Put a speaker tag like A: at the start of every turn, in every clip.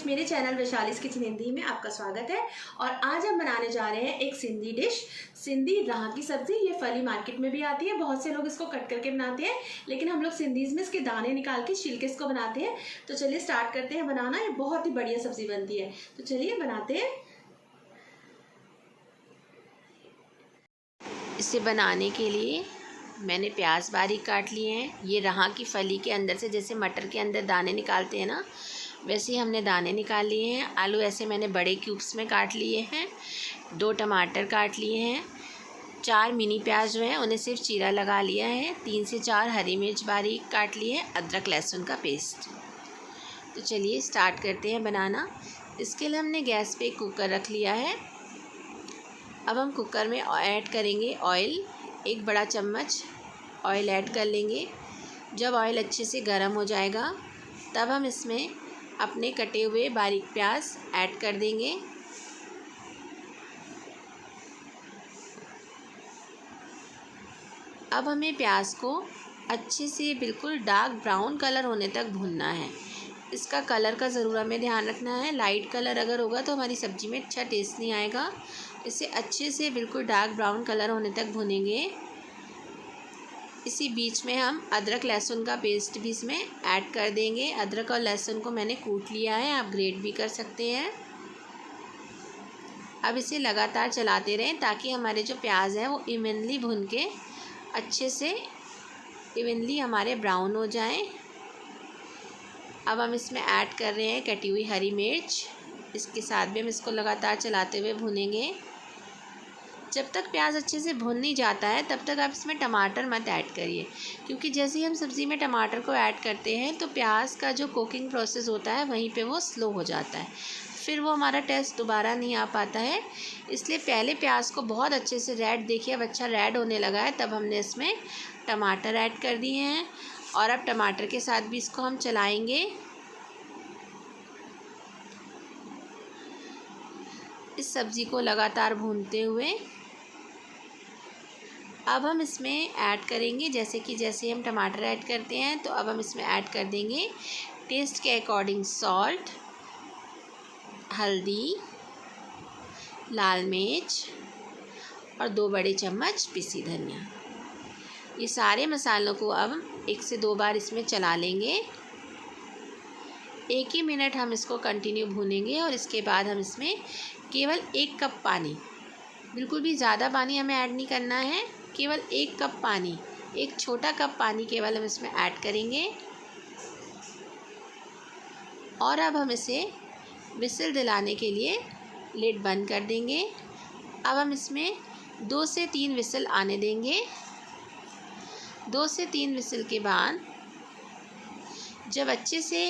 A: Friends, मेरे channel Vaishali's kitchen Hindi में आपका स्वागत है। और आज हम बनाने जा रहे हैं एक सिंधी डिश, सिंधी राह की सब्जी। ये फली मार्केट में भी आती है, बहुत से लोग इसको कट करके बनाते हैं, लेकिन हम लोग सिंधीज में इसके दाने निकाल के छिलके इसको बनाते हैं। तो चलिए स्टार्ट करते हैं बनाना। ये बहुत ही बढ़िया सब्जी बनती है, तो चलिए बनाते हैं।
B: इसे बनाने के लिए मैंने प्याज बारीक काट लिए हैं। ये राह की फली के अंदर से जैसे मटर के अंदर दाने निकालते हैं ना, वैसे ही हमने दाने निकाल लिए हैं। आलू ऐसे मैंने बड़े क्यूब्स में काट लिए हैं। 2 टमाटर काट लिए हैं। 4 मिनी प्याज जो है उन्हें सिर्फ चीरा लगा लिया है। 3 से 4 हरी मिर्च बारीक काट लिए हैं। अदरक लहसुन का पेस्ट। तो चलिए स्टार्ट करते हैं बनाना। इसके लिए हमने गैस पे एक कुकर रख लिया है। अब हम कुकर में ऐड करेंगे ऑयल। 1 बड़ा चम्मच ऑयल ऐड कर लेंगे। जब ऑयल अच्छे से गर्म हो जाएगा तब हम इसमें अपने कटे हुए बारीक प्याज ऐड कर देंगे। अब हमें प्याज को अच्छे से बिल्कुल डार्क ब्राउन कलर होने तक भूनना है। इसका कलर का ज़रूर हमें ध्यान रखना है। लाइट कलर अगर होगा तो हमारी सब्ज़ी में अच्छा टेस्ट नहीं आएगा। इसे अच्छे से बिल्कुल डार्क ब्राउन कलर होने तक भूनेंगे। इसी बीच में हम अदरक लहसुन का पेस्ट भी इसमें ऐड कर देंगे। अदरक और लहसुन को मैंने कूट लिया है, आप ग्रेट भी कर सकते हैं। अब इसे लगातार चलाते रहें ताकि हमारे जो प्याज है वो इवनली भुन के अच्छे से इवनली हमारे ब्राउन हो जाएं। अब हम इसमें ऐड कर रहे हैं कटी हुई हरी मिर्च। इसके साथ भी हम इसको लगातार चलाते हुए भुनेंगे। जब तक प्याज अच्छे से भुन नहीं जाता है तब तक आप इसमें टमाटर मत ऐड करिए, क्योंकि जैसे ही हम सब्ज़ी में टमाटर को ऐड करते हैं तो प्याज का जो कुकिंग प्रोसेस होता है वहीं पे वो स्लो हो जाता है, फिर वो हमारा टेस्ट दोबारा नहीं आ पाता है। इसलिए पहले प्याज को बहुत अच्छे से रेड, देखिए अब अच्छा रेड होने लगा है, तब हमने इसमें टमाटर ऐड कर दिए हैं। और अब टमाटर के साथ भी इसको हम चलाएँगे। इस सब्ज़ी को लगातार भूनते हुए अब हम इसमें ऐड करेंगे, जैसे हम टमाटर ऐड करते हैं तो अब हम इसमें ऐड कर देंगे टेस्ट के अकॉर्डिंग सॉल्ट, हल्दी, लाल मिर्च और 2 बड़े चम्मच पिसी धनिया। ये सारे मसालों को अब 1 से 2 बार इसमें चला लेंगे। 1 ही मिनट हम इसको कंटिन्यू भूनेंगे और इसके बाद हम इसमें केवल 1 कप पानी, बिल्कुल भी ज़्यादा पानी हमें ऐड नहीं करना है, केवल 1 कप पानी, 1 छोटा कप पानी केवल हम इसमें ऐड करेंगे। और अब हम इसे विसिल दिलाने के लिए लिड बंद कर देंगे। अब हम इसमें 2 से 3 विसिल आने देंगे। 2 से 3 विसिल के बाद जब अच्छे से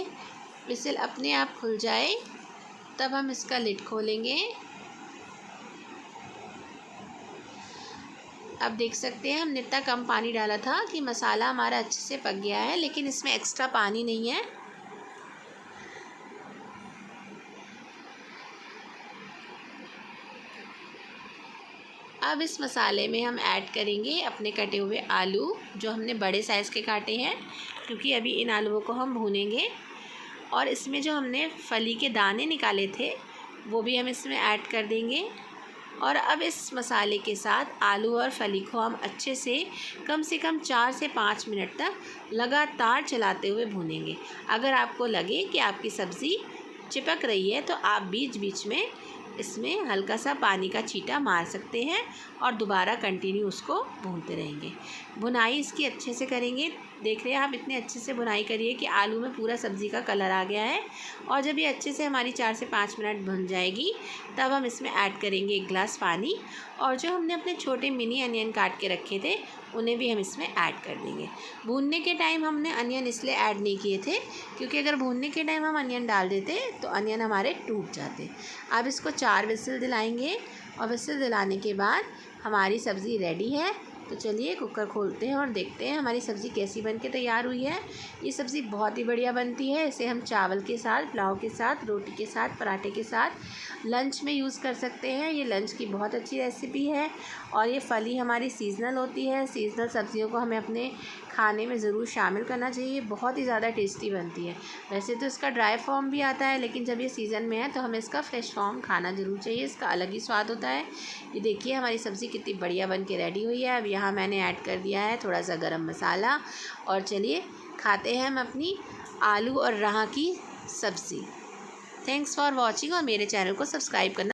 B: विसिल अपने आप खुल जाए तब हम इसका लिड खोलेंगे। अब देख सकते हैं हमने इतना कम पानी डाला था कि मसाला हमारा अच्छे से पक गया है, लेकिन इसमें एक्स्ट्रा पानी नहीं है। अब इस मसाले में हम ऐड करेंगे अपने कटे हुए आलू, जो हमने बड़े साइज़ के काटे हैं, क्योंकि अभी इन आलूओं को हम भूनेंगे। और इसमें जो हमने फली के दाने निकाले थे वो भी हम इसमें ऐड कर देंगे। और अब इस मसाले के साथ आलू और फली को हम अच्छे से कम 4 से 5 मिनट तक लगातार चलाते हुए भूनेंगे। अगर आपको लगे कि आपकी सब्ज़ी चिपक रही है तो आप बीच बीच में इसमें हल्का सा पानी का छींटा मार सकते हैं और दोबारा कंटिन्यू उसको भूनते रहेंगे। भुनाई इसकी अच्छे से करेंगे। देख रहे हैं आप, इतने अच्छे से भुनाई करिए कि आलू में पूरा सब्ज़ी का कलर आ गया है। और जब ये अच्छे से हमारी 4 से 5 मिनट भुन जाएगी तब हम इसमें ऐड करेंगे 1 गिलास पानी। और जो हमने अपने छोटे मिनी अनियन काट के रखे थे उन्हें भी हम इसमें ऐड कर देंगे। भूनने के टाइम हमने अनियन इसलिए ऐड नहीं किए थे क्योंकि अगर भूनने के टाइम हम अनियन डाल देते तो अनियन हमारे टूट जाते। अब इसको 4 विसिल दिलाएंगे और विसिल दिलाने के बाद हमारी सब्ज़ी रेडी है। तो चलिए कुकर खोलते हैं और देखते हैं हमारी सब्ज़ी कैसी बन के तैयार हुई है। ये सब्ज़ी बहुत ही बढ़िया बनती है। इसे हम चावल के साथ, पुलाव के साथ, रोटी के साथ, पराठे के साथ लंच में यूज़ कर सकते हैं। ये लंच की बहुत अच्छी रेसिपी है। और ये फली हमारी सीज़नल होती है। सीज़नल सब्ज़ियों को हमें अपने खाने में ज़रूर शामिल करना चाहिए। बहुत ही ज़्यादा टेस्टी बनती है। वैसे तो इसका ड्राई फॉर्म भी आता है, लेकिन जब ये सीज़न में है तो हमें इसका फ्रेश फॉर्म खाना ज़रूर चाहिए। इसका अलग ही स्वाद होता है। ये देखिए हमारी सब्ज़ी कितनी बढ़िया बन के रेडी हुई है। अब यहाँ मैंने ऐड कर दिया है थोड़ा सा गरम मसाला, और चलिए खाते हैं हम अपनी आलू और राहा की सब्ज़ी। थैंक्स फॉर वॉचिंग, और मेरे चैनल को सब्सक्राइब करना